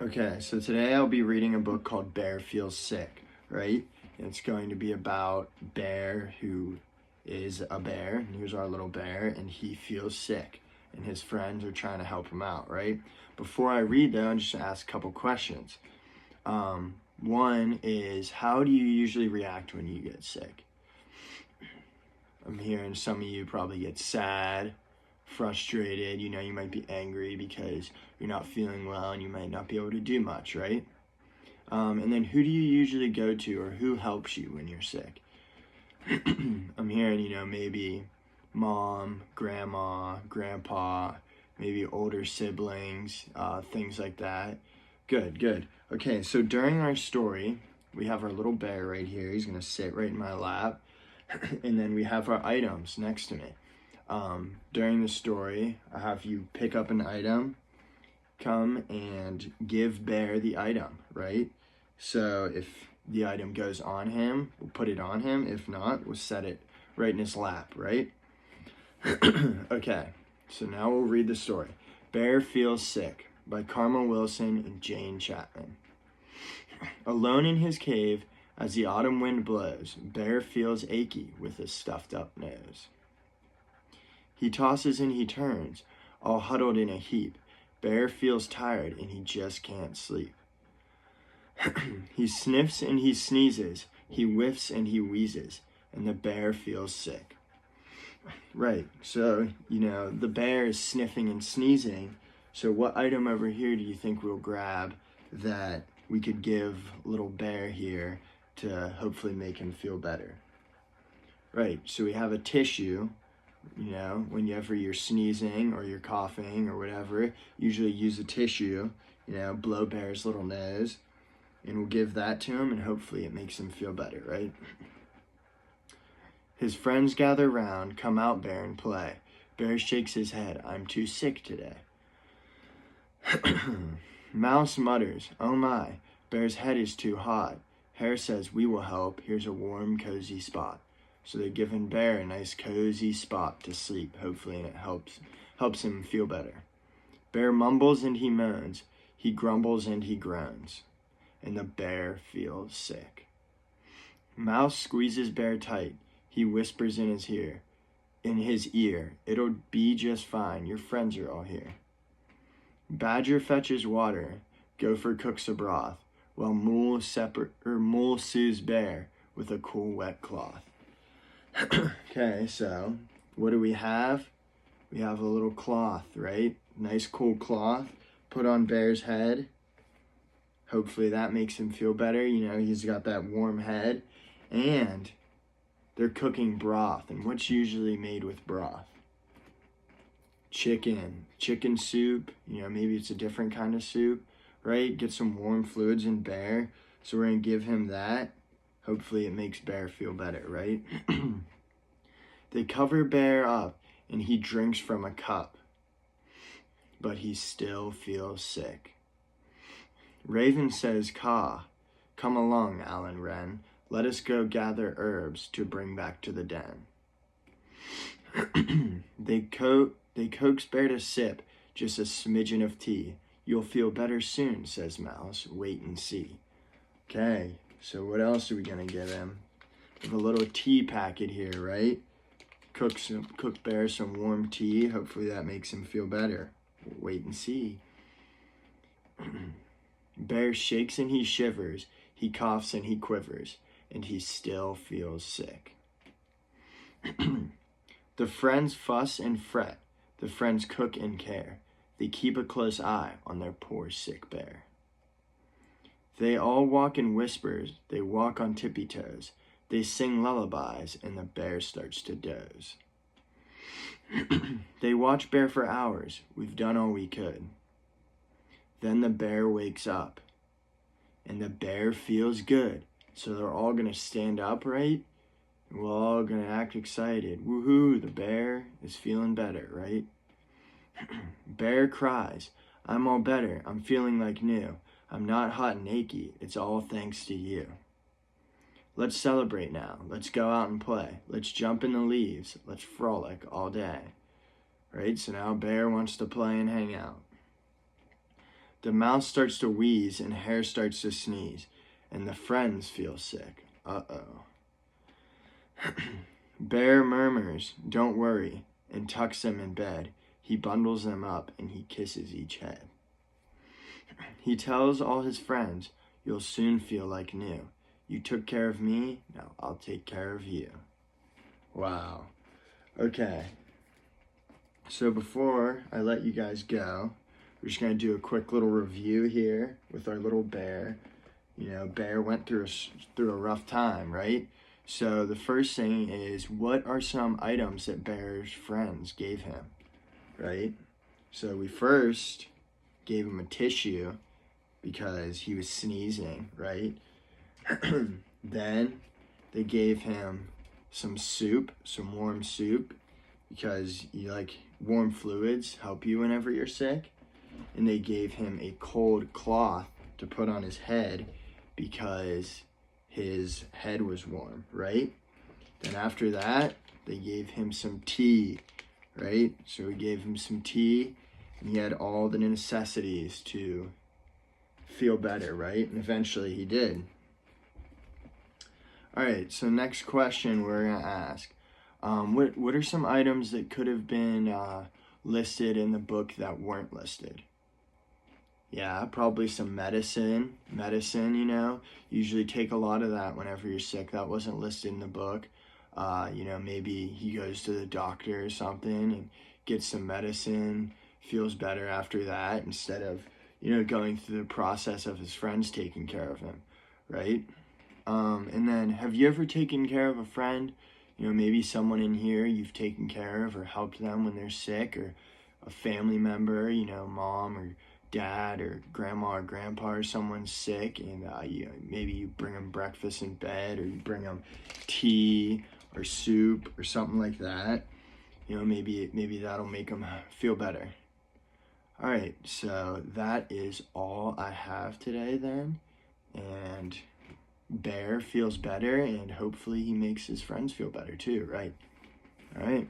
Okay, so today I'll be reading a book called Bear Feels Sick, right? It's going to be about Bear, who is a bear, and here's our little bear, and he feels sick, and his friends are trying to help him out, right? Before I read though, I'm just gonna ask a couple questions. One is, how do you usually react when you get sick? I'm hearing some of you probably get sad, frustrated, you might be angry because you're not feeling well and you might not be able to do much, right? And then who do you usually go to, or who helps you when you're sick? I'm hearing, maybe mom, grandma, grandpa, maybe older siblings, things like that. Good, good. Okay, so during our story, we have our little bear right here. He's gonna sit right in my lap. And then we have our items next to me. During the story, I have you pick up an item, come and give Bear the item, right? So if the item goes on him, we'll put it on him. If not, we'll set it right in his lap, right? Okay, so now we'll read the story. Bear Feels Sick by Carmel Wilson and Jane Chapman. Alone in his cave, as the autumn wind blows, Bear feels achy with his stuffed up nose. He tosses and he turns, all huddled in a heap. Bear feels tired and he just can't sleep. He sniffs and he sneezes, he whiffs and he wheezes, and the bear feels sick. Right, so, the bear is sniffing and sneezing, so what item over here do you think we'll grab that we could give little bear here to hopefully make him feel better? Right, so we have a tissue, whenever you're sneezing or you're coughing or whatever, usually use a tissue, blow Bear's little nose, and we'll give that to him and hopefully it makes him feel better, right? His friends gather round, come out, Bear, and play. Bear shakes his head, I'm too sick today. Mouse mutters, oh my, Bear's head is too hot. Hare says, we will help, here's a warm, cozy spot. So they're giving Bear a nice, cozy spot to sleep, hopefully, and it helps him feel better. Bear mumbles and he moans, he grumbles and he groans, and the bear feels sick. Mouse squeezes Bear tight, he whispers in his ear, it'll be just fine, your friends are all here. Badger fetches water, Gopher cooks a broth, while Mole soothes Bear with a cool wet cloth. Okay, so what do we have? We have a little cloth, right? Nice cool cloth, put on Bear's head. Hopefully that makes him feel better. He's got that warm head. And they're cooking broth. And what's usually made with broth? Chicken soup. Maybe it's a different kind of soup, right? Get some warm fluids in Bear. So we're going to give him that. Hopefully it makes Bear feel better, right? They cover Bear up and he drinks from a cup, but he still feels sick. Raven says, caw, come along, Alan Wren. Let us go gather herbs to bring back to the den. They coax Bear to sip just a smidgen of tea. You'll feel better soon, says Mouse. Wait and see. Okay, so what else are we going to give him? We have a little tea packet here, right? Cook Bear some warm tea. Hopefully that makes him feel better. Wait and see. Bear shakes and he shivers. He coughs and he quivers. And he still feels sick. The friends fuss and fret. The friends cook and care. They keep a close eye on their poor sick bear. They all walk in whispers. They walk on tippy toes. They sing lullabies and the bear starts to doze. They watch Bear for hours. We've done all we could. Then the bear wakes up. And the bear feels good. So they're all going to stand up, right? We're all going to act excited. Woohoo, the bear is feeling better, right? Bear cries, I'm all better. I'm feeling like new. I'm not hot and achy. It's all thanks to you. Let's celebrate now. Let's go out and play. Let's jump in the leaves. Let's frolic all day. Right? So now Bear wants to play and hang out. The mouse starts to wheeze and Hare starts to sneeze, and the friends feel sick. Uh-oh. Bear murmurs, "Don't worry," and tucks them in bed. He bundles them up and he kisses each head. He tells all his friends, "You'll soon feel like new. You took care of me, now I'll take care of you." Wow. Okay. So before I let you guys go, we're just going to do a quick little review here with our little bear. You know, Bear went through a rough time, right? So the first thing is, what are some items that Bear's friends gave him, right? So we first gave him a tissue because he was sneezing, right? Then they gave him some soup, some warm soup, because warm fluids help you whenever you're sick. And they gave him a cold cloth to put on his head because his head was warm, right? Then after that, they gave him some tea, right? So we gave him some tea, and he had all the necessities to feel better, right? And eventually he did. All right, so next question we're gonna ask. What are some items that could have been listed in the book that weren't listed? Yeah, probably some medicine, usually take a lot of that whenever you're sick. That wasn't listed in the book. Maybe he goes to the doctor or something and gets some medicine, feels better after that, instead of, going through the process of his friends taking care of him, right? And then, have you ever taken care of a friend? Maybe someone in here you've taken care of or helped them when they're sick, or a family member, mom or dad or grandma or grandpa or someone's sick, and maybe you bring them breakfast in bed, or you bring them tea or soup or something like that. Maybe that'll make them feel better. All right, so that is all I have today then, and Bear feels better, and hopefully he makes his friends feel better too, right? All right.